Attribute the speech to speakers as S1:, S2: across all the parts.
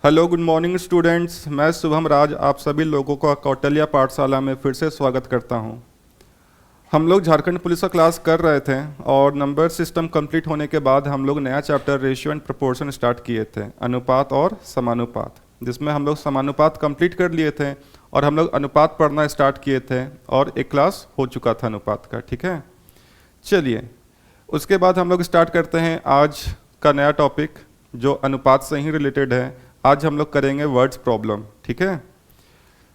S1: Hello good morning students. मैं शुभम राज आप सभी लोगों का कौटिल्य पाठशाला में फिर से स्वागत करता हूं। हम लोग झारखंड पुलिस का क्लास कर रहे थे और नंबर सिस्टम कंप्लीट होने के बाद हम लोग नया chapter ratio and proportion start किए थे, अनुपात और समानुपात, जिसमें हम लोग समानुपात कंप्लीट कर लिए थे और हम लोग अनुपात पढ़ना स्टार्ट किए थे और एक क्लास हो चुका था अनुपात का। ठीक है, चलिए उसके बाद हम लोग स्टार्ट करते हैं आज का नया टॉपिक जो अनुपात से ही रिलेटेड है। आज हम लोग करेंगे वर्ड्स प्रॉब्लम। ठीक है,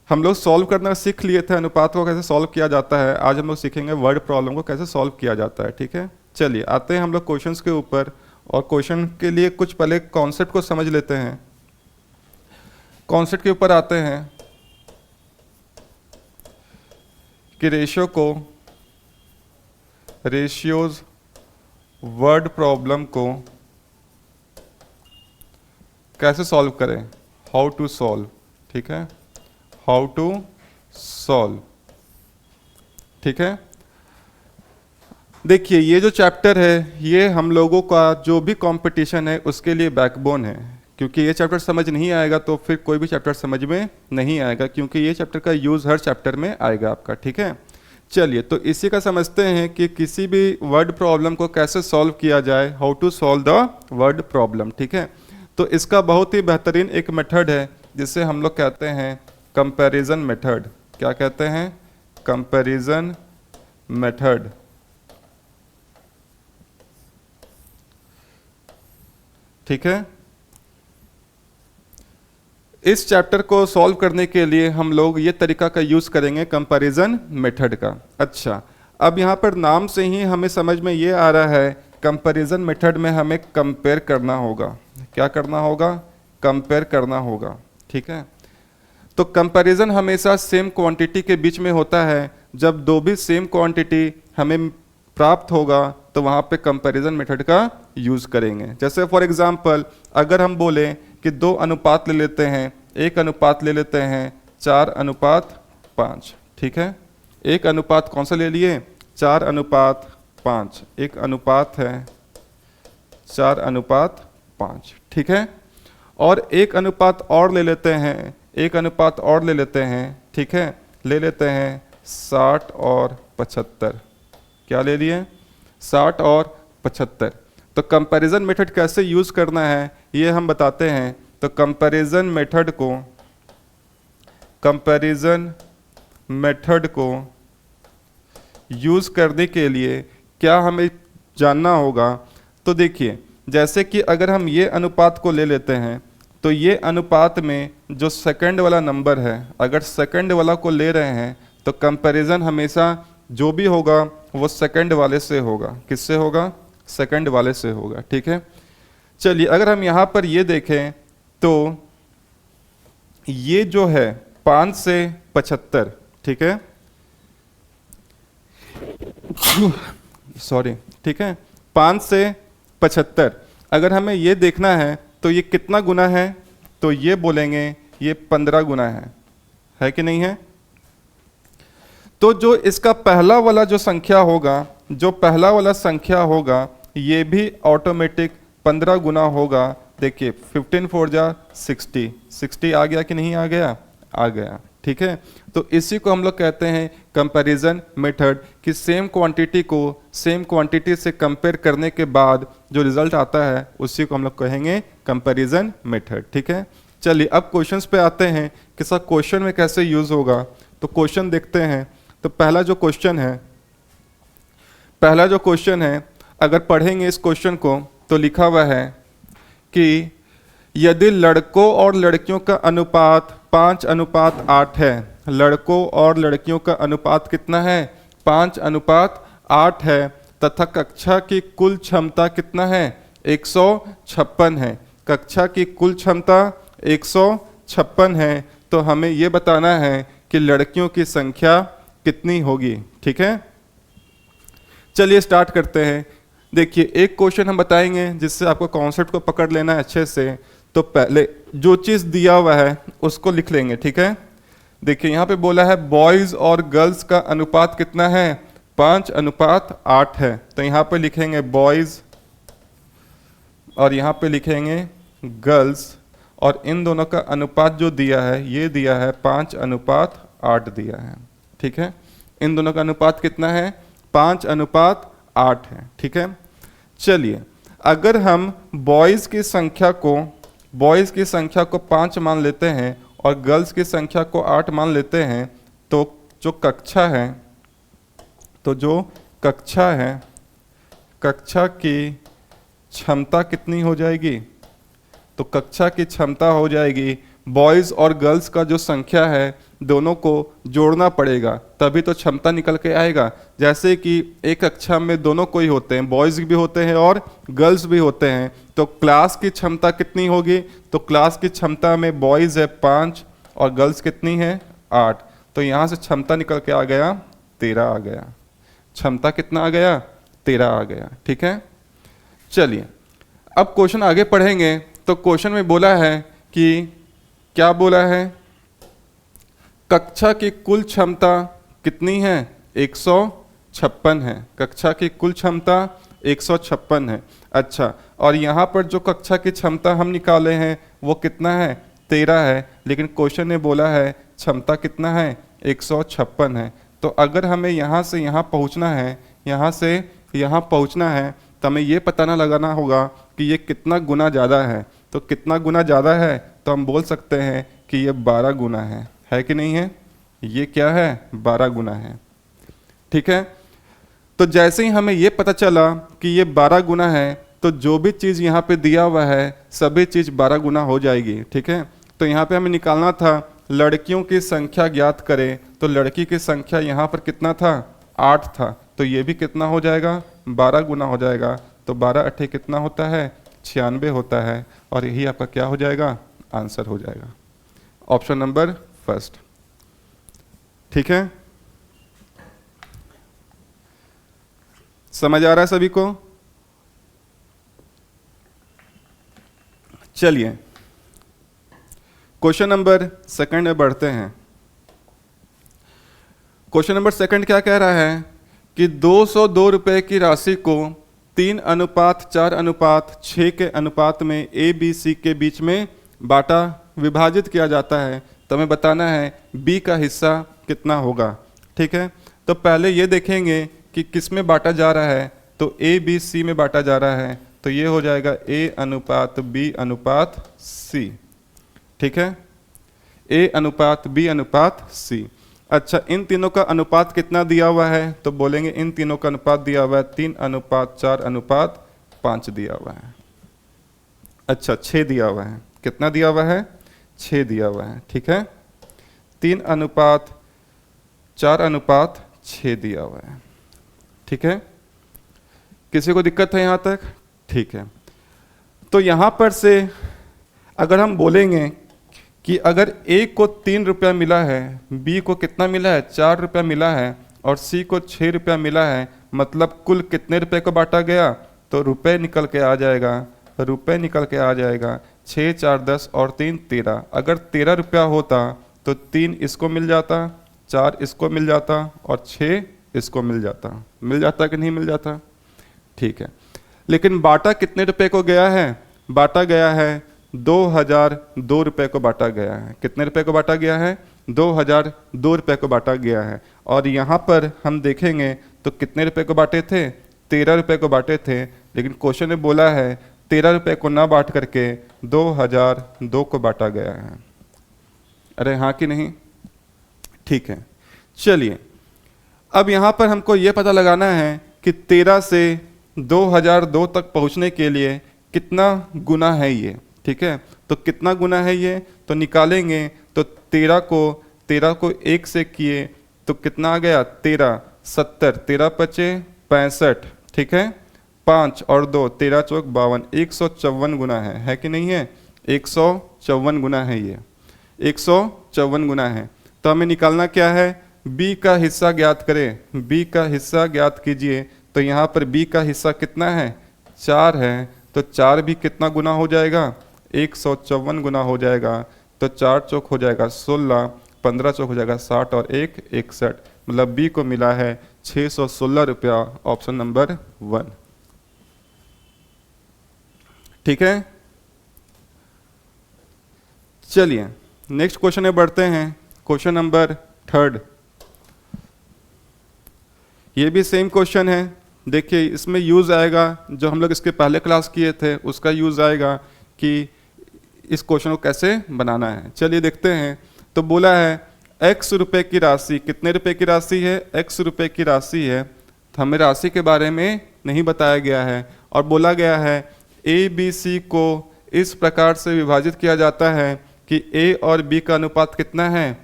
S1: हम लोग सॉल्व करना सीख लिए थे अनुपात को कैसे सॉल्व किया जाता है। आज हम लोग सीखेंगे वर्ड प्रॉब्लम को कैसे सॉल्व किया जाता है। ठीक है, चलिए आते हैं हम लोग क्वेश्चंस के ऊपर और क्वेश्चन के लिए कुछ पहले कॉन्सेप्ट को समझ लेते हैं। कॉन्सेप्ट के ऊपर आते हैं कि रेशियोज वर्ड प्रॉब्लम को कैसे सॉल्व करें, हाउ टू सॉल्व। ठीक है, हाउ टू सॉल्व। ठीक है, देखिए ये जो चैप्टर है ये हम लोगों का जो भी कंपटीशन है उसके लिए बैकबोन है, क्योंकि ये चैप्टर समझ नहीं आएगा तो फिर कोई भी चैप्टर समझ में नहीं आएगा, क्योंकि ये चैप्टर का यूज़ हर चैप्टर में आएगा आपका। ठीक है, चलिए तो इसी का समझते हैं कि किसी भी वर्ड प्रॉब्लम को कैसे सॉल्व किया जाए, how to solve the word problem. ठीक है, तो इसका बहुत ही बेहतरीन एक मेथड है जिसे हम लोग कहते हैं कंपैरिजन मेथड। क्या कहते हैं? Comparison method. ठीक है, इस चैप्टर को सॉल्व करने के लिए हम लोग ये तरीका का यूज करेंगे कंपैरिजन मेथड का। अच्छा, अब यहाँ पर नाम से ही हमें समझ में ये आ रहा है कंपैरिजन मेथड में हमें कंपेयर करना होगा। क्या करना होगा? कंपेयर करना होगा। ठीक है, तो कंपैरिजन हमेशा सेम क्वांटिटी के बीच में होता है। जब दो भी सेम क्वांटिटी हमें प्राप्त होगा तो वहाँ पे कंपैरिजन मेथड का यूज करेंगे। जैसे फॉर एग्जांपल अगर हम बोले कि दो अनुपात ले लेते हैं, एक अनुपात ले लेते हैं 4:5। ठीक है, एक अनुपात कौन सा ले लिए? 4:5। एक अनुपात है 4:5। ठीक है, और एक अनुपात और ले लेते हैं, एक अनुपात और ले लेते हैं। ठीक है, ले लेते हैं 60 और 75। क्या ले लिए? 60 और 75। तो कंपैरिजन मेथड कैसे यूज करना है ये हम बताते हैं। तो कंपैरिजन मेथड को यूज करने के लिए क्या हमें जानना होगा? तो देखिए जैसे कि अगर हम ये अनुपात को ले लेते हैं तो ये अनुपात में जो सेकंड वाला नंबर है, अगर सेकंड वाला को ले रहे हैं तो कंपैरिजन हमेशा जो भी होगा वो सेकंड वाले से होगा। किससे होगा? सेकंड वाले से होगा। ठीक है, चलिए अगर हम यहाँ पर ये देखें तो ये जो है 5 से 75। ठीक है, सॉरी। ठीक है, 5 से 75 अगर हमें ये देखना है तो ये कितना गुना है, तो ये बोलेंगे ये 15 गुना है कि नहीं है? तो जो इसका पहला वाला जो संख्या होगा, जो पहला वाला संख्या होगा ये भी ऑटोमेटिक 15 गुना होगा। देखिए 15 4 जा 60, 60 आ गया कि नहीं आ गया? आ गया। ठीक है, तो इसी को हम लोग कहते हैं कंपैरिजन मेथड, कि सेम क्वांटिटी को सेम क्वांटिटी से कंपेयर करने के बाद जो रिजल्ट आता है उसी को हम लोग कहेंगे कंपैरिजन मेथड। ठीक है, चलिए अब क्वेश्चंस पे आते हैं कि सर क्वेश्चन में कैसे यूज होगा। तो क्वेश्चन देखते हैं। तो पहला जो क्वेश्चन है अगर पढ़ेंगे इस क्वेश्चन को तो लिखा हुआ है कि यदि लड़कों और लड़कियों का अनुपात 5:8 है, लड़कों और लड़कियों का अनुपात कितना है? 5:8 है, तथा कक्षा की कुल क्षमता कितना है? 156 है। कक्षा की कुल क्षमता 156 है, तो हमें ये बताना है कि लड़कियों की संख्या कितनी होगी। ठीक है, चलिए स्टार्ट करते हैं। देखिए एक क्वेश्चन हम बताएंगे जिससे आपको कॉन्सेप्ट को पकड़ लेना है अच्छे से। तो पहले जो चीज़ दिया हुआ है उसको लिख लेंगे। ठीक है, देखिए यहाँ पे बोला है बॉयज़ और गर्ल्स का अनुपात कितना है? 5:8 है। तो यहाँ पे लिखेंगे बॉयज़ और यहाँ पे लिखेंगे गर्ल्स और इन दोनों का अनुपात जो दिया है ये दिया है 5:8 दिया है। ठीक है, इन दोनों का अनुपात कितना है? 5:8 है। ठीक है, चलिए अगर हम बॉयज़ की संख्या को 5 मान लेते हैं और गर्ल्स की संख्या को 8 मान लेते हैं तो जो कक्षा की क्षमता कितनी हो जाएगी? तो कक्षा की क्षमता हो जाएगी, बॉयज़ और गर्ल्स का जो संख्या है दोनों को जोड़ना पड़ेगा तभी तो क्षमता निकल के आएगा। जैसे कि एक कक्षा में दोनों को ही होते हैं, बॉयज़ भी होते हैं और गर्ल्स भी होते हैं, तो क्लास की क्षमता कितनी होगी? तो क्लास की क्षमता में बॉयज़ है 5 और गर्ल्स कितनी है? 8। तो यहाँ से क्षमता निकल के आ गया 13 आ गया। क्षमता कितना आ गया? 13 आ गया। ठीक है, चलिए अब क्वेश्चन आगे पढ़ेंगे। तो क्वेश्चन में बोला है कि क्या बोला है? कक्षा की कुल क्षमता कितनी है? 156 है। कक्षा की कुल क्षमता 156 है। अच्छा, और यहाँ पर जो कक्षा की क्षमता हम निकाले हैं वो कितना है? 13 है, लेकिन क्वेश्चन ने बोला है क्षमता कितना है? 156 है। तो अगर हमें यहाँ से यहाँ पहुँचना है, यहाँ से यहाँ पहुँचना है, तो हमें ये पता ना लगाना होगा कि ये कितना गुना ज़्यादा है। तो कितना गुना ज़्यादा है? तो हम बोल सकते हैं कि ये 12 गुना है कि नहीं है? ये क्या है? 12 गुना है। ठीक है, तो जैसे ही हमें ये पता चला कि ये 12 गुना है तो जो भी चीज़ यहाँ पे दिया हुआ है सभी चीज़ 12 गुना हो जाएगी। ठीक है, तो यहाँ पे हमें निकालना था लड़कियों की संख्या ज्ञात करें, तो लड़की की संख्या यहाँ पर कितना था? 8 था, तो ये भी कितना हो जाएगा? 12 गुना हो जाएगा। तो 12 अट्ठे कितना होता है? 96 होता है, और यही आपका क्या हो जाएगा? आंसर हो जाएगा, ऑप्शन नंबर फर्स्ट। ठीक है, समझ आ रहा है सभी को? चलिए क्वेश्चन नंबर सेकंड में बढ़ते हैं। क्वेश्चन नंबर सेकंड क्या कह रहा है कि 202 रुपए की राशि को 3:4:6 के अनुपात में ए बी सी के बीच में बांटा विभाजित किया जाता है, तो हमें बताना है बी का हिस्सा कितना होगा। ठीक है, तो पहले ये देखेंगे कि किस में बांटा जा रहा है, तो ए बी सी में बांटा जा रहा है, तो ये हो जाएगा ए अनुपात बी अनुपात सी। ठीक है, ए अनुपात बी अनुपात सी। अच्छा, इन तीनों का अनुपात कितना दिया हुआ है? तो बोलेंगे इन तीनों का अनुपात दिया हुआ है 3:4:5 दिया हुआ है। अच्छा, 6 दिया हुआ है। कितना दिया हुआ है? 6 दिया हुआ है। ठीक है, 3:4:6 दिया हुआ है। ठीक है, किसी को दिक्कत है यहाँ तक? ठीक है, तो यहाँ पर से अगर हम बोलेंगे कि अगर ए को 3 रुपया मिला है, बी को कितना मिला है? 4 रुपया मिला है, और सी को 6 रुपया मिला है, मतलब कुल कितने रुपए को बांटा गया? तो रुपए निकल के आ जाएगा, रुपए निकल के आ जाएगा 6 4 10 और 3 13। अगर 13 रुपया होता तो 3 इसको मिल जाता, 4 इसको मिल जाता और 6 इसको मिल जाता। मिल जाता कि नहीं मिल जाता? ठीक है, लेकिन बांटा कितने रुपए को गया है? बांटा गया है 2002 रुपये को बांटा गया है। कितने रुपए को बांटा गया है? 2002 रुपये को बांटा गया है। और यहाँ पर हम देखेंगे तो कितने रुपए को बांटे थे? 13 रुपये को बांटे थे, लेकिन क्वेश्चन ने बोला है 13 रुपये को ना बांट करके 2002 को बांटा गया है। अरे हाँ कि नहीं? ठीक है, चलिए अब यहाँ पर हमको ये पता लगाना है कि 13 से 2002 तक पहुँचने के लिए कितना गुना है ये। ठीक है, तो कितना गुना है ये? तो निकालेंगे तो 13 को 1 से किए तो कितना आ गया? 13 70, 13 पचे 65। ठीक है, 5 और 2 13 चौक 52, 154 गुना है कि नहीं है? 154 गुना है ये, 154 गुना है। तो हमें निकालना क्या है? बी का हिस्सा ज्ञात करें। बी का हिस्सा ज्ञात कीजिए, तो यहाँ पर बी का हिस्सा कितना है? 4 है, तो 4 भी कितना गुना हो जाएगा? 154 गुना हो जाएगा। तो 4 चौक हो जाएगा 16, 15 चौक हो जाएगा 60 और 1 61, मतलब बी को मिला है 616 रुपया, ऑप्शन नंबर 1। ठीक है, चलिए नेक्स्ट क्वेश्चन में बढ़ते हैं। Question number 3। ये भी सेम क्वेश्चन है। देखिए इसमें यूज़ आएगा जो हम लोग इसके पहले क्लास किए थे उसका यूज़ आएगा कि इस क्वेश्चन को कैसे बनाना है। चलिए देखते हैं। तो बोला है x रुपए की राशि, कितने रुपए की राशि है? x रुपए की राशि है। तो हमें राशि के बारे में नहीं बताया गया है और बोला गया है a b c को इस प्रकार से विभाजित किया जाता है कि a और b का अनुपात कितना है?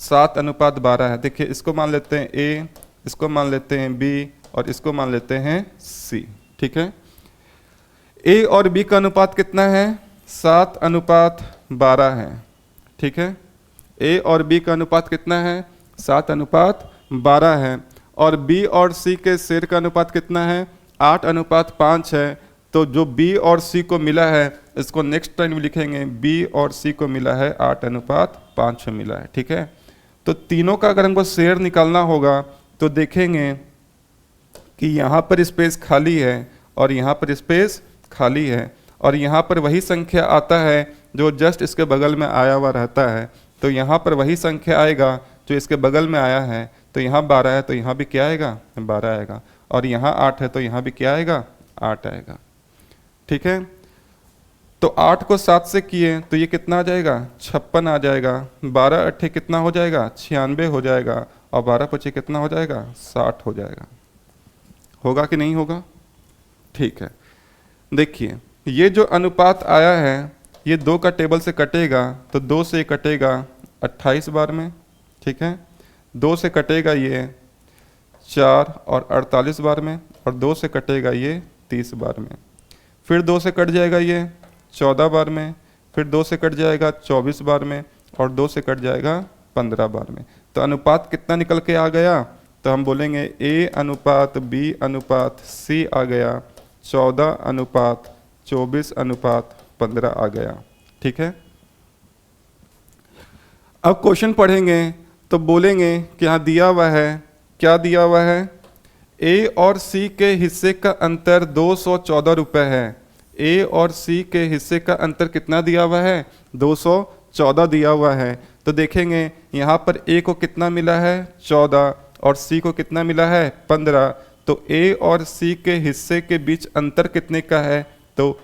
S1: 7:12 है। देखिए इसको मान लेते हैं a, इसको मान लेते हैं b और इसको मान लेते हैं c। ठीक है, a और b का अनुपात कितना है? 7:12 है। ठीक है, a और b का अनुपात कितना है? 7:12 है। और b और c के शेर का अनुपात कितना है? 8:5 है। तो जो b और c को मिला है इसको नेक्स्ट टाइम लिखेंगे, b और c को मिला है 8:5 मिला है। ठीक है, तो तीनों का अगर हमको शेयर निकालना होगा तो देखेंगे कि यहाँ पर स्पेस खाली है और यहाँ पर स्पेस खाली है और यहाँ पर वही संख्या आता है जो जस्ट इसके बगल में आया हुआ रहता है। तो यहाँ पर वही संख्या आएगा जो इसके बगल में आया है। तो यहाँ 12 है तो यहाँ भी क्या आएगा? 12 आएगा। और यहाँ 8 है तो यहाँ भी क्या आएगा? 8 आएगा। ठीक है, तो 8 को 7 से किए तो ये कितना आ जाएगा? 56 आ जाएगा। 12 अट्ठे कितना हो जाएगा? 96 हो जाएगा। और 12 पचे कितना हो जाएगा? 60 हो जाएगा। होगा कि नहीं होगा? ठीक है, देखिए ये जो अनुपात आया है ये 2 का टेबल से कटेगा तो 2 से कटेगा 28 बार में। ठीक है, 2 से कटेगा ये 4 और 48 बार में और 2 से कटेगा ये 30 बार में। फिर 2 से कट जाएगा ये 14 बार में, फिर 2 से कट जाएगा 24 बार में और 2 से कट जाएगा 15 बार में। तो अनुपात कितना निकल के आ गया? तो हम बोलेंगे a अनुपात b अनुपात c आ गया 14:24:15 आ गया। ठीक है, अब क्वेश्चन पढ़ेंगे तो बोलेंगे कि यहाँ दिया हुआ है, क्या दिया हुआ है? a और c के हिस्से का अंतर 214 रुपये है। a और c के हिस्से का अंतर कितना दिया हुआ है? 214 दिया हुआ है। तो देखेंगे यहाँ पर a को कितना मिला है? 14 और c को कितना मिला है? 15। तो a और c के हिस्से के बीच अंतर कितने का है? तो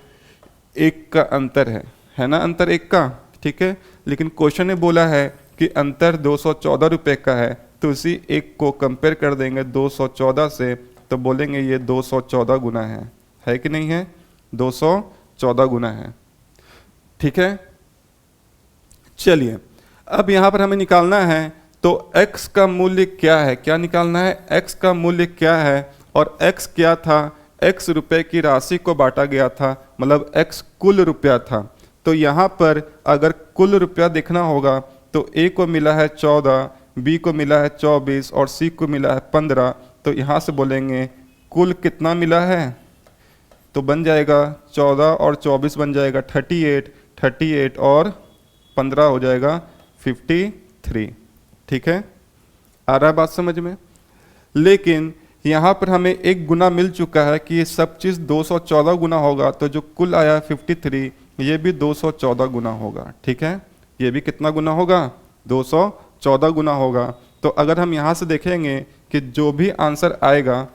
S1: 1 का अंतर है ना? अंतर 1 का। ठीक है, लेकिन क्वेश्चन ने बोला है कि अंतर 214 रुपये का है तो इसी 1 को कंपेयर कर देंगे 214 से तो बोलेंगे ये 214 गुना है कि नहीं है? 214 गुना है। ठीक है, चलिए अब यहाँ पर हमें निकालना है तो x का मूल्य क्या है? क्या निकालना है? x का मूल्य क्या है? और x क्या था? x रुपए की राशि को बांटा गया था, मतलब x कुल रुपया था। तो यहाँ पर अगर कुल रुपया देखना होगा तो a को मिला है 14, b को मिला है 24 और c को मिला है 15। तो यहाँ से बोलेंगे कुल कितना मिला है? तो बन जाएगा 14 और 24 बन जाएगा 38, 38 और 15 हो जाएगा 53। ठीक है, आ रहा है बात समझ में? लेकिन यहाँ पर हमें एक गुना मिल चुका है कि ये सब चीज़ 214 गुना होगा तो जो कुल आया 53 ये भी 214 गुना होगा। ठीक है, ये भी कितना गुना होगा? 214 गुना होगा। तो अगर हम यहाँ से देखेंगे कि जो भी आंसर आएगा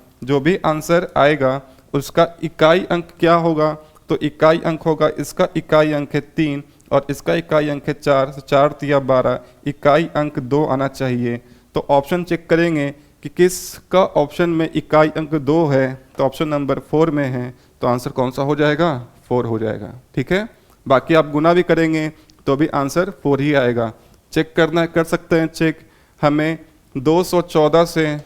S1: उसका इकाई अंक क्या होगा? तो इकाई अंक होगा, इसका इकाई अंक है 3 और इसका इकाई अंक है 4, 4 तिया 12, इकाई अंक 2 आना चाहिए। तो ऑप्शन चेक करेंगे कि किसका ऑप्शन में इकाई अंक 2 है, तो ऑप्शन नंबर 4 में है। तो आंसर कौन सा हो जाएगा? 4 हो जाएगा। ठीक है, बाकी आप गुना भी करेंगे तो भी आंसर 4 ही आएगा। चेक करना है कर सकते हैं चेक। हमें 214 से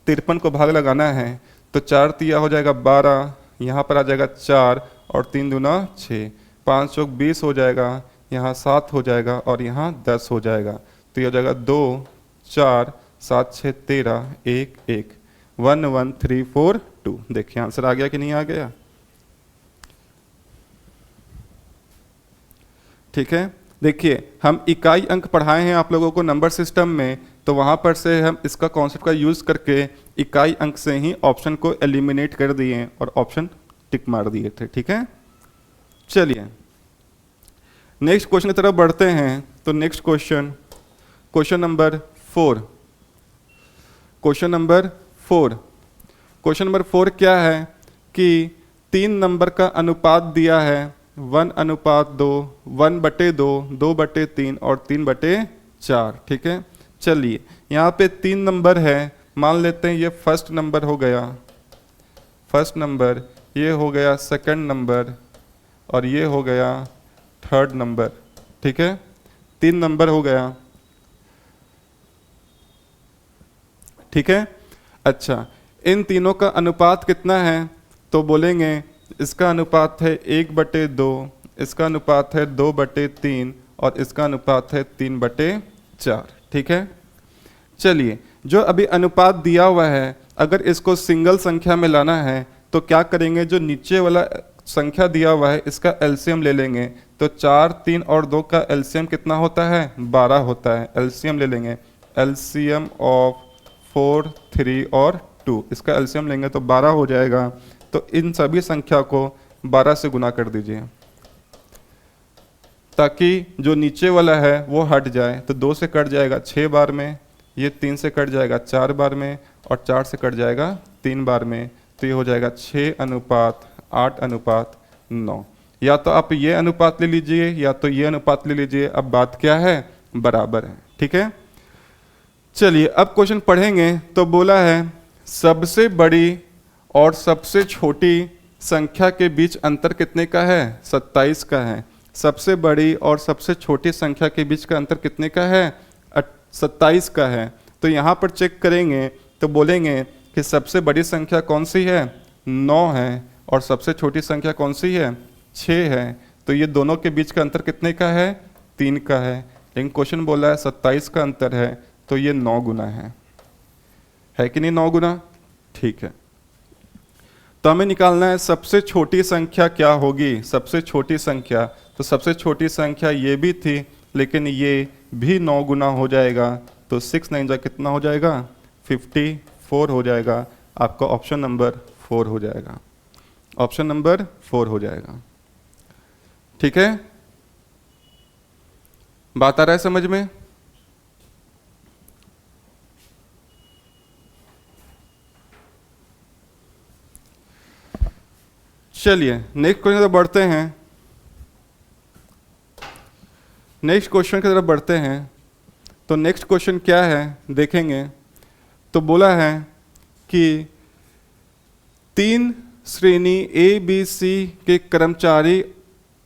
S1: 53 को भाग लगाना है तो 4 तिया हो जाएगा 12, यहाँ पर आ जाएगा 4 और 3 दूना 6, 5 चौक 20 हो जाएगा, यहाँ 7 हो जाएगा और यहाँ 10 हो जाएगा। तो ये हो जाएगा 2 4 7 6 13 1 1 1 1 3 4 2। देखिए आंसर आ गया कि नहीं आ गया? ठीक है, देखिए हम इकाई अंक पढ़ाए हैं आप लोगों को नंबर सिस्टम में, तो वहाँ पर से हम इसका कॉन्सेप्ट का यूज़ करके इकाई अंक से ही ऑप्शन को एलिमिनेट कर दिए और ऑप्शन टिक मार दिए थे। ठीक है, चलिए नेक्स्ट क्वेश्चन की तरफ बढ़ते हैं। तो next question number 4। Question number 4 क्या है कि 3 नंबर का अनुपात दिया है 1:2, 1/2, 2/3 और 3/4। ठीक है, चलिए यहाँ पे 3 नंबर है, मान लेते हैं ये फर्स्ट नंबर हो गया, फर्स्ट नंबर, ये हो गया सेकंड नंबर और ये हो गया थर्ड नंबर। ठीक है, 3 नंबर हो गया। ठीक है, अच्छा इन तीनों का अनुपात कितना है? तो बोलेंगे इसका अनुपात है 1/2, इसका अनुपात है 2/3 और इसका अनुपात है 3/4। ठीक है, चलिए जो अभी अनुपात दिया हुआ है अगर इसको सिंगल संख्या में लाना है तो क्या करेंगे, जो नीचे वाला संख्या दिया हुआ है इसका एलसीएम ले लेंगे। तो 4, 3 और 2 का एलसीएम कितना होता है? 12 होता है। एलसीएम ले लेंगे, एलसीएम ऑफ 4, 3 और 2, इसका एलसीएम लेंगे तो 12 हो जाएगा। तो इन सभी संख्या को 12 से गुना कर दीजिए ताकि जो नीचे वाला है वो हट जाए। तो 2 से कट जाएगा 6 बार में, ये 3 से कट जाएगा 4 बार में और 4 से कट जाएगा 3 बार में। तो ये हो जाएगा 6:8:9। या तो आप ये अनुपात ले लीजिए या तो ये अनुपात ले लीजिए, अब बात क्या है? बराबर है। ठीक है, चलिए अब क्वेश्चन पढ़ेंगे। तो बोला है सबसे बड़ी और सबसे छोटी संख्या के बीच अंतर कितने का है? 27 का है। सबसे बड़ी और सबसे छोटी संख्या के बीच का अंतर कितने का है? 27 का है। तो यहाँ पर चेक करेंगे तो बोलेंगे कि सबसे बड़ी संख्या कौन सी है? 9 है और सबसे छोटी संख्या कौन सी है? 6 है। तो ये दोनों के बीच का अंतर कितने का है? 3 का है। लेकिन क्वेश्चन बोला है 27 का अंतर है तो ये 9 गुना है कि नहीं? 9 गुना। ठीक है, तो हमें निकालना है सबसे छोटी संख्या क्या होगी। सबसे छोटी संख्या, तो सबसे छोटी संख्या ये भी थी लेकिन ये भी 9 गुना हो जाएगा। तो 6 9 जा कितना हो जाएगा? 54 हो जाएगा। आपका ऑप्शन नंबर 4 हो जाएगा। ऑप्शन नंबर 4 हो जाएगा। ठीक है, बात आ रहा है समझ में? चलिए नेक्स्ट क्वेश्चन की तरफ बढ़ते हैं। नेक्स्ट क्वेश्चन की तरफ बढ़ते हैं। तो नेक्स्ट क्वेश्चन क्या है देखेंगे। तो बोला है कि 3 श्रेणी ए बी सी के कर्मचारी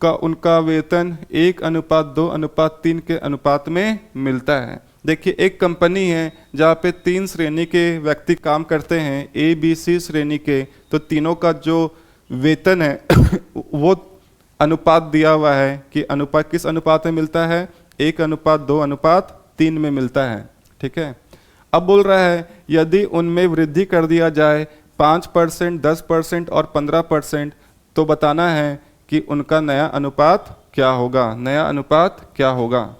S1: का उनका वेतन 1:2:3 के अनुपात में मिलता है। देखिए एक कंपनी है जहाँ पे 3 श्रेणी के व्यक्ति काम करते हैं, ए बी सी श्रेणी के। तो तीनों का जो वेतन है वो अनुपात दिया हुआ है कि अनुपात किस अनुपात में मिलता है? 1:2:3 में मिलता है। ठीक है, अब बोल रहा है यदि उनमें वृद्धि कर दिया जाए 5%, 10% और 15%, तो बताना है कि उनका नया अनुपात क्या होगा। नया अनुपात क्या होगा?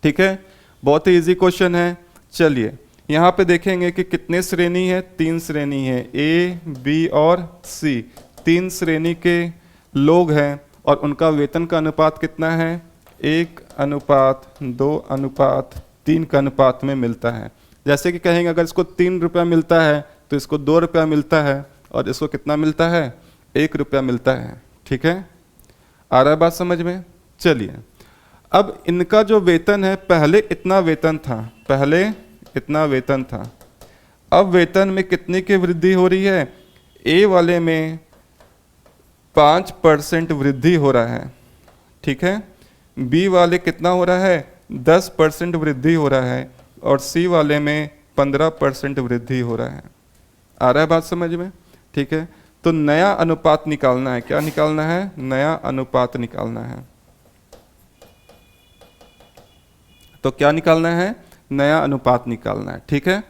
S1: ठीक है, बहुत ही इजी क्वेश्चन है। चलिए यहाँ पे देखेंगे कि कितने श्रेणी है? 3 श्रेणी है, ए बी और सी। 3 श्रेणी के लोग हैं और उनका वेतन का अनुपात कितना है? 1:2:3 का अनुपात में मिलता है। जैसे कि कहेंगे अगर इसको 3 रुपया मिलता है तो इसको 2 रुपया मिलता है और इसको कितना मिलता है? 1 रुपया मिलता है। ठीक है, आ रहा है बात समझ में? चलिए अब इनका जो वेतन है, पहले इतना वेतन था, पहले इतना वेतन था। अब वेतन में कितने की वृद्धि हो रही है? ए वाले में 5% वृद्धि हो रहा है। ठीक है, बी वाले कितना हो रहा है? 10% वृद्धि हो रहा है और सी वाले में 15% वृद्धि हो रहा है। आ रहा है बात समझ में? ठीक है, तो नया अनुपात निकालना है। क्या निकालना है? नया अनुपात निकालना है। तो क्या निकालना है? नया अनुपात निकालना है। ठीक है,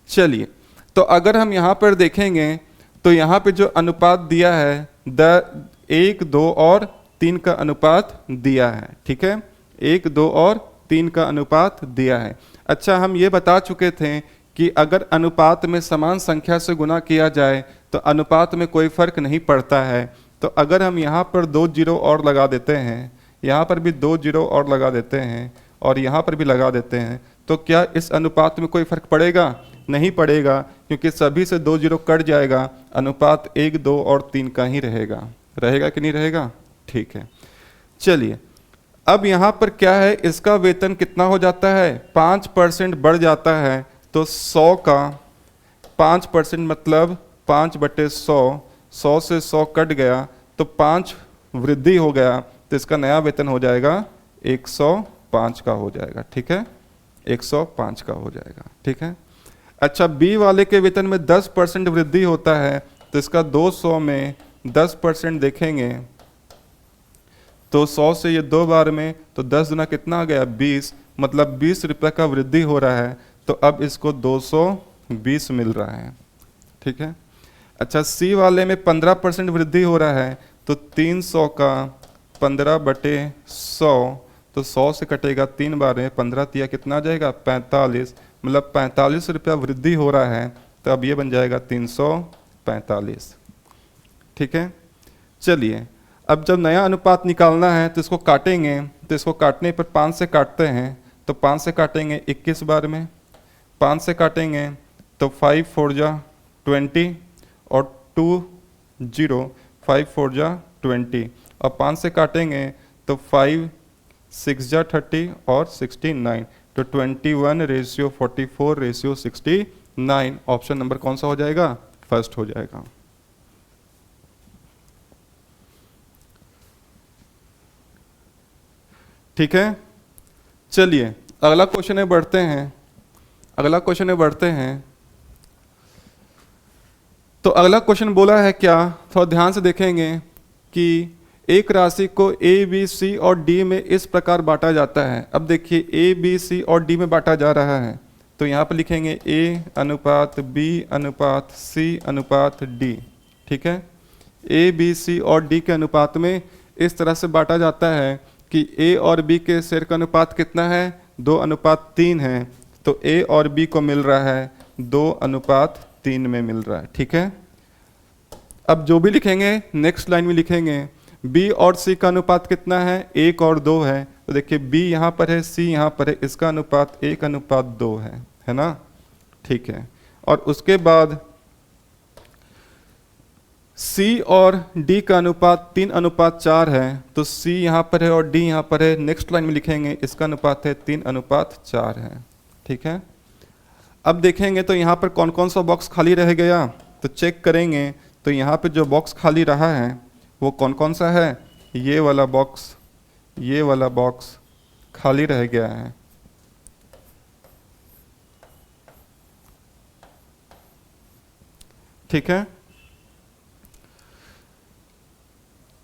S1: चलिए तो अगर हम यहाँ पर देखेंगे तो यहाँ पे जो अनुपात दिया है 1, 2 और 3 का अनुपात दिया है। ठीक है, 1, 2 और 3 का अनुपात दिया है। अच्छा, हम ये बता चुके थे कि अगर अनुपात में समान संख्या से गुना किया जाए तो अनुपात में कोई फर्क नहीं पड़ता है। तो अगर हम यहाँ पर 2 जीरो और लगा देते हैं, यहाँ पर भी 2 जीरो और लगा देते हैं और यहाँ पर भी लगा देते हैं, तो क्या इस अनुपात में कोई फर्क पड़ेगा? नहीं पड़ेगा, क्योंकि सभी से 2 जीरो कट जाएगा, अनुपात 1, 2 और 3 का ही रहेगा। रहेगा कि नहीं रहेगा? ठीक है, चलिए अब यहाँ पर क्या है, इसका वेतन कितना हो जाता है? 5% बढ़ जाता है, तो 100 का 5% मतलब 5/100, 100 से 100 कट गया तो 5 वृद्धि हो गया, तो इसका नया वेतन हो जाएगा 105 का हो जाएगा। ठीक है, 105 का हो जाएगा। ठीक है, अच्छा बी वाले के वेतन में 10% वृद्धि होता है, तो इसका 200 में 10% देखेंगे तो 100 से ये 2 बार में, तो 10 गुना कितना आ गया? 20, मतलब 20 रुपये का वृद्धि हो रहा है, तो अब इसको 220 मिल रहा है। ठीक है, अच्छा सी वाले में 15% वृद्धि हो रहा है, तो 300 का 15/100, तो 100 से कटेगा 3 बार में, 15 तिया कितना आ जाएगा? 45, मतलब 45 रुपया वृद्धि हो रहा है, तो अब ये बन जाएगा 345। ठीक है, चलिए अब जब नया अनुपात निकालना है तो इसको काटेंगे, तो इसको काटने पर 5 से काटते हैं, तो 5 से काटेंगे 21 बार में, 5 से काटेंगे तो 5 4 जा 20 और 2 0, 5 4 जा 20, और 5 से काटेंगे तो 5 6 जा 30 और 69, तो 21:44:69। ऑप्शन नंबर कौन सा हो जाएगा? फर्स्ट हो जाएगा। ठीक है, चलिए अगला क्वेश्चन में बढ़ते हैं। अगला क्वेश्चन में बढ़ते हैं, तो अगला क्वेश्चन बोला है क्या, थोड़ा ध्यान से देखेंगे कि एक राशि को ए, बी, सी और डी में इस प्रकार बांटा जाता है। अब देखिए ए, बी, सी और डी में बांटा जा रहा है, तो यहाँ पर लिखेंगे ए अनुपात बी अनुपात सी अनुपात डी। ठीक है, ए, बी, सी और डी के अनुपात में इस तरह से बांटा जाता है कि ए और बी के शेयर का अनुपात कितना है? 2:3 है, तो ए और बी को मिल रहा है 2:3 में मिल रहा है। ठीक है, अब जो भी लिखेंगे नेक्स्ट लाइन में लिखेंगे बी और सी का अनुपात कितना है? 1 और 2 है, तो देखिए बी यहाँ पर है, सी यहाँ पर है, इसका अनुपात 1:2 है ना? ठीक है, और उसके बाद C और D का अनुपात 3:4 है, तो C यहाँ पर है और D यहाँ पर है, नेक्स्ट लाइन में लिखेंगे इसका अनुपात है 3:4 है। ठीक है, अब देखेंगे तो यहाँ पर कौन कौन सा बॉक्स खाली रह गया, तो चेक करेंगे, तो यहाँ पे जो बॉक्स खाली रहा है वो कौन कौन सा है? ये वाला बॉक्स, ये वाला बॉक्स खाली रह गया है। ठीक है,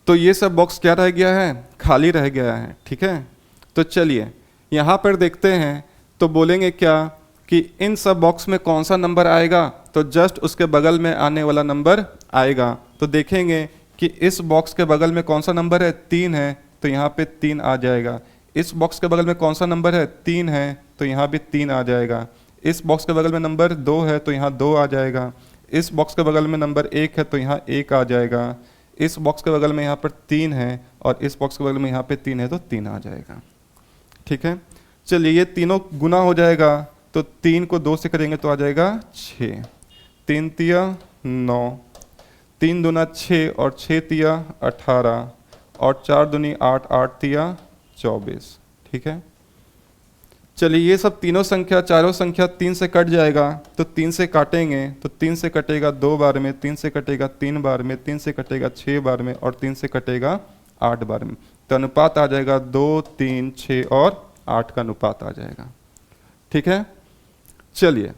S1: तो ये सब बॉक्स क्या रह गया है? खाली रह गया है। ठीक है, तो चलिए यहाँ पर देखते हैं, तो बोलेंगे क्या कि इन सब बॉक्स में कौन सा नंबर आएगा, तो जस्ट उसके बगल में आने वाला नंबर आएगा। तो देखेंगे कि इस बॉक्स के बगल में कौन सा नंबर है? 3 है, तो यहाँ पे 3 आ जाएगा। इस बॉक्स के बगल में कौन सा नंबर है? 3 है, तो यहाँ भी 3 आ जाएगा। इस बॉक्स के बगल में नंबर 2 है, तो यहाँ 2 आ जाएगा। इस बॉक्स के बगल में नंबर 1 है, तो यहाँ 1 आ जाएगा। इस बॉक्स के बगल में यहाँ पर 3 है और इस बॉक्स के बगल में यहाँ पे 3 है, तो 3 आ जाएगा। ठीक है, चलिए ये तीनों गुना हो जाएगा, तो 3 को 2 से करेंगे तो आ जाएगा 6, 3 तिया 9, 3 दूना 6 और 6 तिया 18 और 4 दूनी 8, 8 तिया 24। ठीक है, चलिए ये सब तीनों संख्या, चारों संख्या 3 से कट जाएगा, तो 3 से काटेंगे, तो 3 से कटेगा 2 बार में, 3 से कटेगा 3 बार में, 3 से कटेगा 6 बार में और 3 से कटेगा 8 बार में, तो अनुपात आ जाएगा 2, 3, 6 और 8 का अनुपात आ जाएगा। ठीक है, चलिए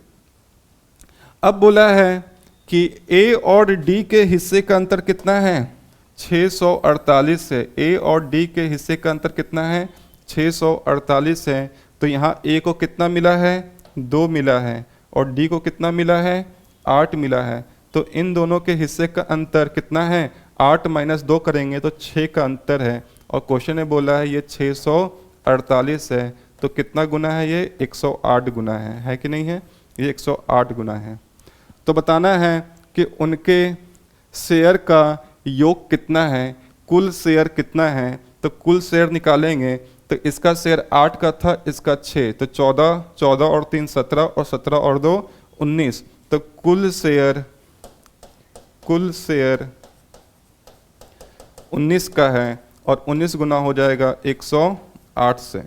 S1: अब बोला है कि ए और डी के हिस्से का अंतर कितना है? 648 है। ए और डी के हिस्से का अंतर कितना है? 648 है, तो यहाँ ए को कितना मिला है? 2 मिला है, और डी को कितना मिला है? 8 मिला है, तो इन दोनों के हिस्से का अंतर कितना है? 8 - 2 करेंगे तो 6 का अंतर है, और क्वेश्चन ने बोला है ये 648 है, तो कितना गुना है? ये 108 गुना है कि नहीं है? ये 108 गुना है। तो बताना है कि उनके शेयर का योग कितना है, कुल शेयर कितना है, तो कुल शेयर निकालेंगे तो इसका शेयर 8 का था, इसका 6, तो 14, 14 और 3 17 और 17 और 2 19। तो कुल शेयर 19 का है और 19 गुना हो जाएगा 108 से।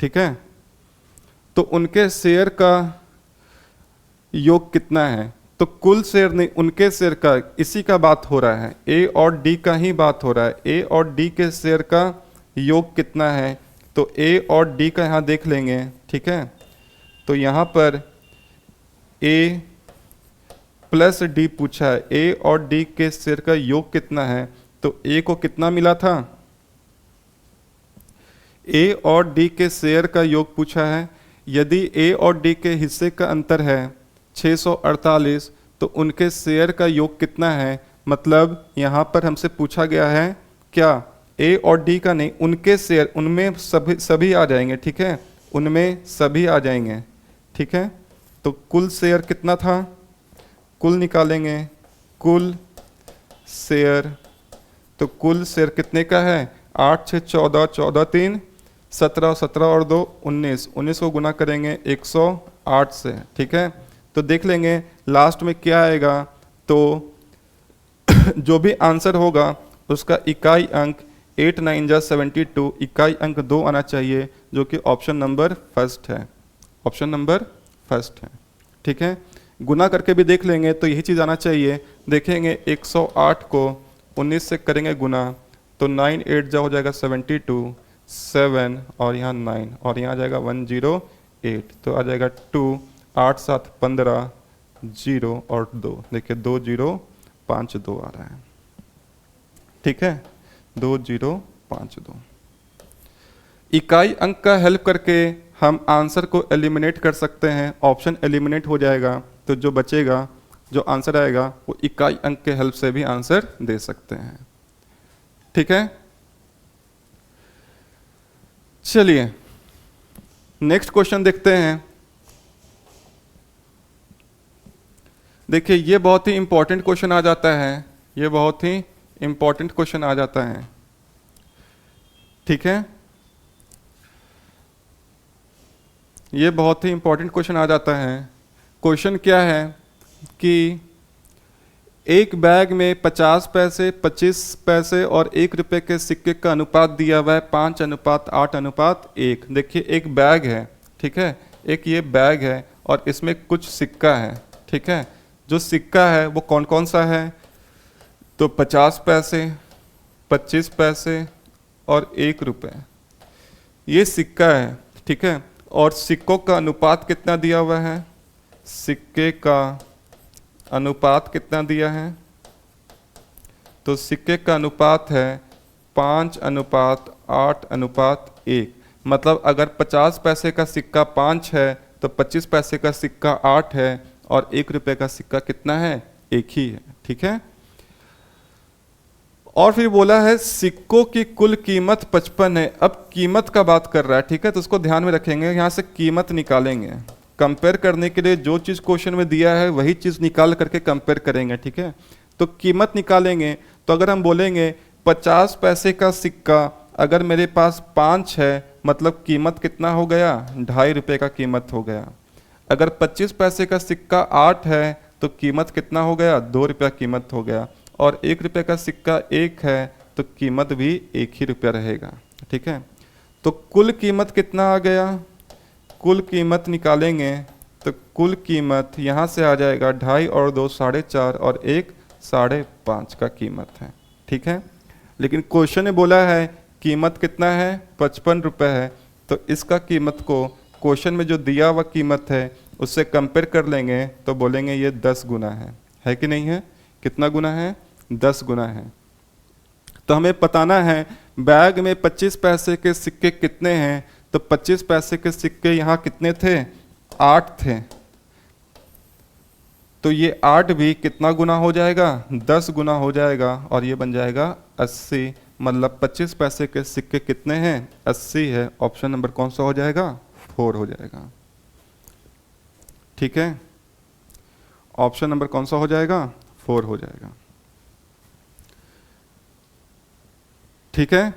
S1: ठीक है, तो उनके शेयर का योग कितना है? तो कुल शेयर नहीं, उनके शेयर का, इसी का बात हो रहा है, ए और डी का ही बात हो रहा है। ए और डी के शेयर का योग कितना है? तो ए और डी का यहाँ देख लेंगे। ठीक है, तो यहाँ पर ए प्लस डी पूछा है, ए और डी के शेयर का योग कितना है? तो ए को कितना मिला था? ए और डी के शेयर का योग पूछा है। यदि ए और डी के हिस्से का अंतर है 648, तो उनके शेयर का योग कितना है? मतलब यहाँ पर हमसे पूछा गया है क्या, ए और डी का नहीं, उनके शेयर, उनमें सभी आ जाएंगे। ठीक है, उनमें सभी आ जाएंगे। ठीक है, तो कुल शेयर कितना था? कुल निकालेंगे, कुल शेयर, तो कुल शेयर कितने का है? 8 6 14, 14 3 17, 17 और 2 19, 19 को गुना करेंगे 108 से। ठीक है, तो देख लेंगे लास्ट में क्या आएगा। तो जो भी आंसर होगा उसका इकाई अंक 8 9 जा 72, इकाई अंक 2 आना चाहिए, जो कि ऑप्शन नंबर फर्स्ट है। ऑप्शन नंबर फर्स्ट है। ठीक है, गुना करके भी देख लेंगे तो यही चीज़ आना चाहिए। देखेंगे 108 को 19 से करेंगे गुना, तो 9 8 जा हो जाएगा 72, 7 और यहाँ 9 और यहाँ आ जाएगा 108, तो आ जाएगा 2, 8 7 15, 0 और 2, देखिए 2 0 5 2 आ रहा है। ठीक है, 2 0 5 2। इकाई अंक का हेल्प करके हम आंसर को एलिमिनेट कर सकते हैं। ऑप्शन एलिमिनेट हो जाएगा, तो जो बचेगा, जो आंसर आएगा, वो इकाई अंक के हेल्प से भी आंसर दे सकते हैं। ठीक है, चलिए नेक्स्ट क्वेश्चन देखते हैं। देखिए ये बहुत ही इंपॉर्टेंट क्वेश्चन आ जाता है, ये बहुत ही इंपॉर्टेंट क्वेश्चन आ जाता है। ठीक है, ये बहुत ही इंपॉर्टेंट क्वेश्चन आ जाता है। क्वेश्चन क्या है कि एक बैग में 50 पैसे, 25 पैसे और 1 रुपये के सिक्के का अनुपात दिया हुआ है 5:8:1। देखिए एक बैग है। ठीक है, एक ये बैग है और इसमें कुछ सिक्का है। ठीक है, जो सिक्का है वो कौन कौन सा है? तो 50 पैसे, 25 पैसे और 1 रुपये, ये सिक्का है। ठीक है, और सिक्कों का अनुपात कितना दिया हुआ है? सिक्के का अनुपात कितना दिया है? तो सिक्के का अनुपात है 5:8:1। मतलब अगर 50 पैसे का सिक्का 5 है तो 25 पैसे का सिक्का 8 है और 1 रुपये का सिक्का कितना है? 1 ही है। ठीक है, और फिर बोला है सिक्कों की कुल कीमत 55 है। अब कीमत का बात कर रहा है। ठीक है, तो उसको ध्यान में रखेंगे, यहाँ से कीमत निकालेंगे। कंपेयर करने के लिए जो चीज़ क्वेश्चन में दिया है वही चीज़ निकाल करके कंपेयर करेंगे। ठीक है, तो कीमत निकालेंगे। तो अगर हम बोलेंगे 50 पैसे का सिक्का अगर मेरे पास 5 है, मतलब कीमत कितना हो गया? 2.5 रुपये का कीमत हो गया। अगर 25 पैसे का सिक्का 8 है तो कीमत कितना हो गया? 2 रुपया कीमत हो गया। और 1 रुपये का सिक्का 1 है तो कीमत भी 1 ही रुपया रहेगा। ठीक है, तो कुल कीमत कितना आ गया? कुल कीमत निकालेंगे तो कुल कीमत यहाँ से आ जाएगा 2.5 और 2 4.5 और 1 5.5 का कीमत है। ठीक है, लेकिन क्वेश्चन ने बोला है कीमत कितना है? 55 रुपये है। तो इसका कीमत को क्वेश्चन में जो दिया हुआ कीमत है उससे कंपेयर कर लेंगे तो बोलेंगे ये 10 गुना है कि नहीं है? कितना गुना है? 10 गुना है। तो हमें बताना है बैग में 25 पैसे के सिक्के कितने हैं। तो 25 पैसे के सिक्के यहाँ कितने थे? 8 थे। तो ये 8 भी कितना गुना हो जाएगा? 10 गुना हो जाएगा और ये बन जाएगा 80। मतलब 25 पैसे के सिक्के कितने हैं? 80 है। ऑप्शन नंबर कौन सा हो जाएगा? 4 हो जाएगा। ठीक है, ऑप्शन नंबर कौन सा हो जाएगा? 4 हो जाएगा। ठीक है,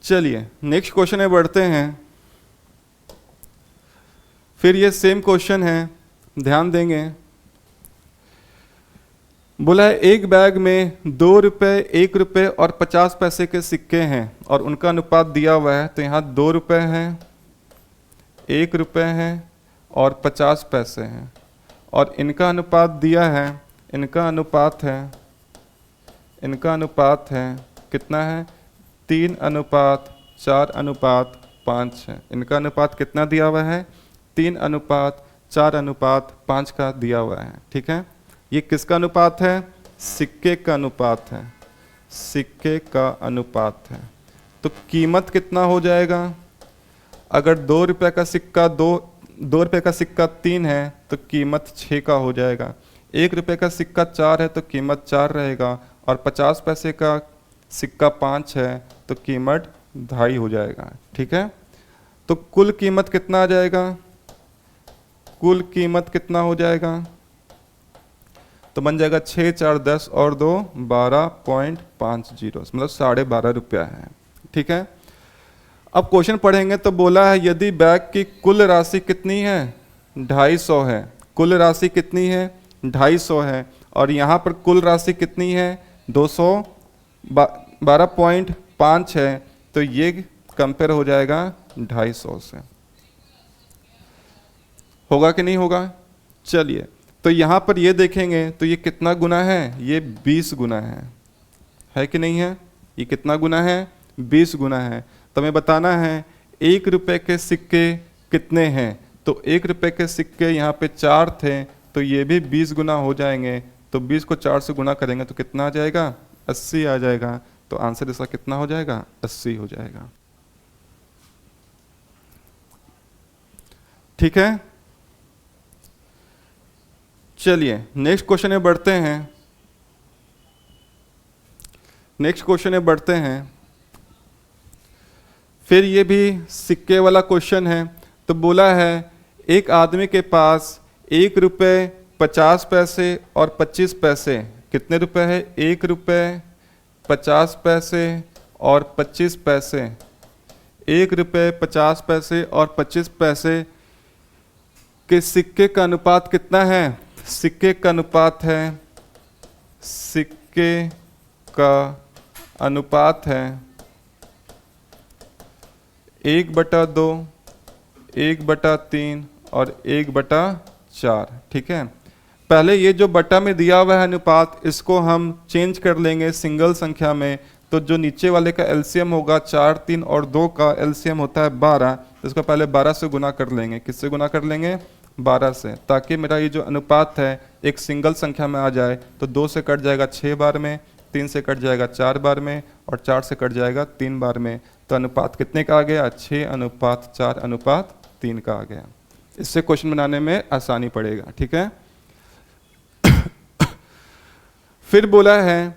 S1: चलिए नेक्स्ट क्वेश्चन में बढ़ते हैं। फिर ये सेम क्वेश्चन है, ध्यान देंगे। बोला है एक बैग में 2 रुपये, 1 रुपये और 50 पैसे के सिक्के हैं और उनका अनुपात दिया हुआ है। तो यहाँ 2 रुपये हैं, 1 रुपये हैं और 50 पैसे हैं और इनका अनुपात दिया है, इनका अनुपात है कितना है? 3:4:5 है। इनका अनुपात कितना दिया हुआ है? 3:4:5 का दिया हुआ है। ठीक है, ये किसका अनुपात है? सिक्के का अनुपात है, सिक्के का अनुपात है। तो कीमत कितना हो जाएगा? अगर 2 रुपये का सिक्का 2 रुपये का सिक्का 3 है तो कीमत 6 का हो जाएगा। 1 रुपये का सिक्का 4 है तो कीमत 4 रहेगा और 50 पैसे का सिक्का 5 है तो कीमत 2.5 हो जाएगा। ठीक है, तो कुल कीमत कितना आ जाएगा? कुल कीमत कितना हो जाएगा? तो बन जाएगा 6 4 10 और 2 12.50, मतलब 12.5 रुपया है। ठीक है, अब क्वेश्चन पढ़ेंगे तो बोला है यदि बैग की कुल राशि कितनी है? 250 है। कुल राशि कितनी है? 250 है और यहाँ पर कुल राशि कितनी है? 212.5 है। तो ये कंपेयर हो जाएगा 250 से। होगा कि नहीं होगा? चलिए, तो यहाँ पर ये देखेंगे तो ये कितना गुना है? ये 20 गुना है कि नहीं है? ये कितना गुना है? 20 गुना है। तो हमें बताना है 1 रुपये के सिक्के कितने हैं। तो 1 रुपये के सिक्के यहाँ पे 4 थे तो ये भी 20 गुना हो जाएंगे। तो 20 को 4 से गुना करेंगे तो कितना आ जाएगा? 80 आ जाएगा। तो आंसर इसका कितना हो जाएगा? 80 हो जाएगा। ठीक है, चलिए नेक्स्ट क्वेश्चन में बढ़ते हैं। फिर ये भी सिक्के वाला क्वेश्चन है। तो बोला है एक आदमी के पास 1 रुपये 50 पैसे और 25 पैसे, कितने रुपए है? 1 रुपये 50 पैसे और 25 पैसे। 1 रुपये 50 पैसे और 25 पैसे के सिक्के का अनुपात कितना है? सिक्के का अनुपात है 1/2, 1/3 और 1/4। ठीक है, पहले ये जो बटा में दिया हुआ है अनुपात, इसको हम चेंज कर लेंगे सिंगल संख्या में। तो जो नीचे वाले का एलसीएम होगा 4, 3 और 2 का एलसीएम होता है 12। तो इसको पहले 12 से गुना कर लेंगे। किससे गुना कर लेंगे? 12 से, ताकि मेरा ये जो अनुपात है एक सिंगल संख्या में आ जाए। तो 2 से कट जाएगा 6 बार में, 3 से कट जाएगा 4 बार में और 4 से कट जाएगा 3 बार में। तो अनुपात कितने का आ गया? 6:4:3 का आ गया। इससे क्वेश्चन बनाने में आसानी पड़ेगा। ठीक है, फिर बोला है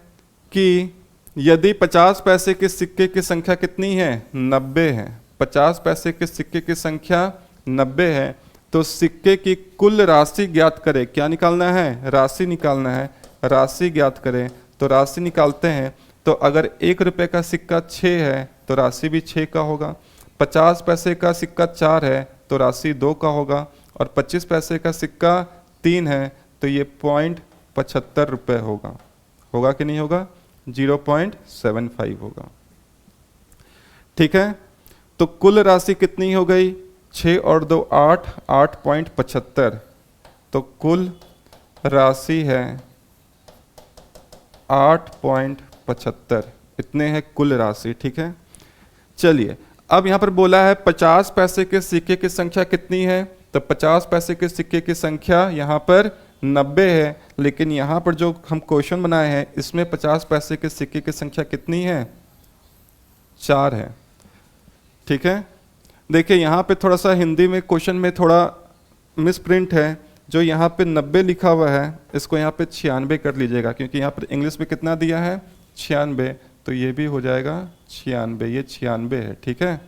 S1: कि यदि 50 पैसे के सिक्के की संख्या कितनी है? 90 है। 50 पैसे के सिक्के की संख्या 90 है तो सिक्के की कुल राशि ज्ञात करें। क्या निकालना है? राशि निकालना है। राशि ज्ञात करें। तो राशि निकालते हैं। तो अगर 1 रुपये का सिक्का 6 है तो राशि भी 6 का होगा। 50 पैसे का सिक्का 4 है तो राशि 2 का होगा और 25 पैसे का सिक्का 3 है तो ये 0.75 रुपये होगा। होगा कि नहीं होगा? 0.75 होगा। ठीक है, तो कुल राशि कितनी हो गई? 6 और 2 8, 8.75। तो कुल राशि है 8.75, इतने है कुल राशि। ठीक है, चलिए अब यहाँ पर बोला है 50 पैसे के सिक्के की संख्या कितनी है? तो 50 पैसे के सिक्के की संख्या यहाँ पर 90 है, लेकिन यहाँ पर जो हम क्वेश्चन बनाए हैं इसमें 50 पैसे के सिक्के की संख्या कितनी है? 4 है। ठीक है, देखिए यहाँ पे थोड़ा सा हिंदी में क्वेश्चन में थोड़ा मिसप्रिंट है। जो यहाँ पे 90 लिखा हुआ है इसको यहाँ पे 96 कर लीजिएगा, क्योंकि यहाँ पर इंग्लिश में कितना दिया है? 96। तो ये भी हो जाएगा 96, ये 96 है। ठीक है,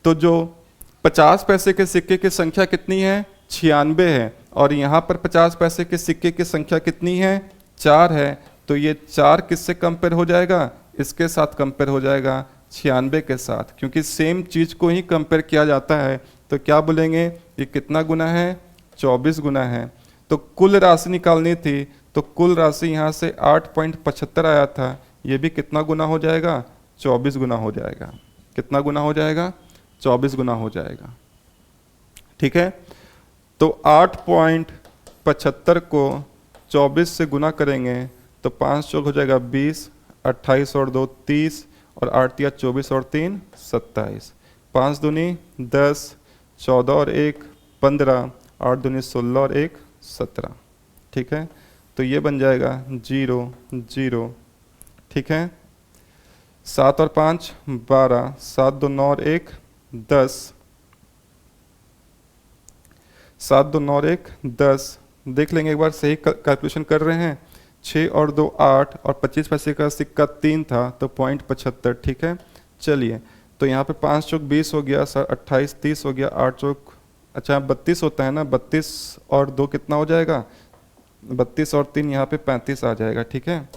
S1: तो जो 50 पैसे के सिक्के की संख्या कितनी है? 96 है और यहाँ पर 50 पैसे के सिक्के की संख्या कितनी है? 4 है। तो ये 4 किससे कंपेयर हो जाएगा? इसके साथ कंपेयर हो जाएगा। 96 के साथ, क्योंकि सेम चीज़ को ही कंपेयर किया जाता है तो क्या बोलेंगे, ये कितना गुना है, 24 गुना है। तो कुल राशि निकालनी थी, तो कुल राशि यहाँ से 8.75 आया था, ये भी कितना गुना हो जाएगा, 24 गुना हो जाएगा। कितना गुना हो जाएगा, 24 गुना हो जाएगा। ठीक है, तो 8.75 को 24 से गुना करेंगे तो 5 चौक हो जाएगा 20, 28 और 2 30, और 8 या 24 और 3 27, 5 दूनी 10, 14 और 1 15, 8 दूनी 16 और 1 17। ठीक है, तो ये बन जाएगा 0 0। ठीक है, 7 और 5 12, 7 2 9 और 1 10, 7 2 9 और 1 10। देख लेंगे एक बार, सही कैलकुलेशन कर रहे हैं। 6 और 2 8, और 25 पैसे का सिक्का 3 था तो 0.75। ठीक है, चलिए, तो यहाँ पे 5 चौक 20 हो गया, 28 30 हो गया, 8 चौक, अच्छा 32 होता है ना, 32 और 2 कितना हो जाएगा, 32 और 3 यहाँ पे 35 आ जाएगा। ठीक है,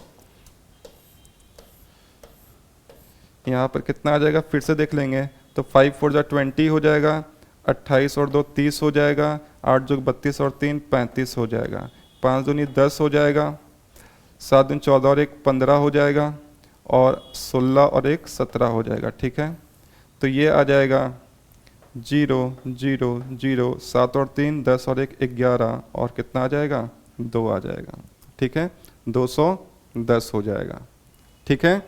S1: यहाँ पर कितना आ जाएगा, फिर से देख लेंगे, तो 5 4 जा 20 हो जाएगा, 28 और 2 30 हो जाएगा, 8 जोग 32 और 3 35 हो जाएगा, 5 दूनी 10 हो जाएगा, 7 दूनी 14 और 1 15 हो जाएगा, और 16 और 1 17 हो जाएगा। ठीक है, तो ये आ जाएगा 0 0 0, 7 और 3 10 और 1 11, और कितना आ जाएगा, 2 आ जाएगा। ठीक है, 210 हो जाएगा। ठीक है,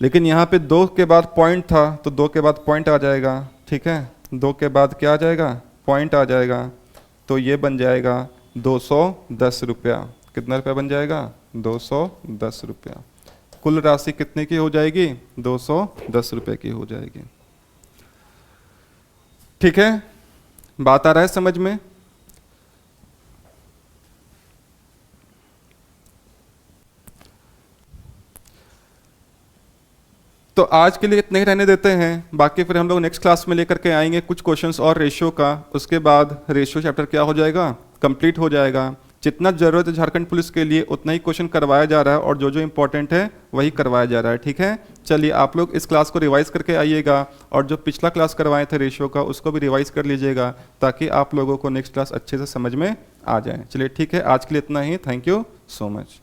S1: लेकिन यहाँ पे 2 के बाद पॉइंट था तो 2 के बाद पॉइंट आ जाएगा। ठीक है, 2 के बाद क्या आ जाएगा, पॉइंट आ जाएगा, तो ये बन जाएगा 210 रुपया। कितना रुपया बन जाएगा, 210 रुपया। कुल राशि कितने की हो जाएगी, 210 रुपये की हो जाएगी। ठीक है, बात आ रहा है समझ में। तो आज के लिए इतने ही रहने देते हैं, बाकी फिर हम लोग नेक्स्ट क्लास में लेकर के आएंगे कुछ क्वेश्चंस और रेशियो का। उसके बाद रेशियो चैप्टर क्या हो जाएगा, कंप्लीट हो जाएगा। जितना जरूरत है झारखंड पुलिस के लिए उतना ही क्वेश्चन करवाया जा रहा है, और जो जो इंपॉर्टेंट है वही करवाया जा रहा है। ठीक है, चलिए आप लोग इस क्लास को रिवाइज करके आइएगा, और जो पिछला क्लास करवाए थे रेशियो का उसको भी रिवाइज कर लीजिएगा, ताकि आप लोगों को नेक्स्ट क्लास अच्छे से समझ में आ जाए। चलिए ठीक है, आज के लिए इतना ही। Thank you so much.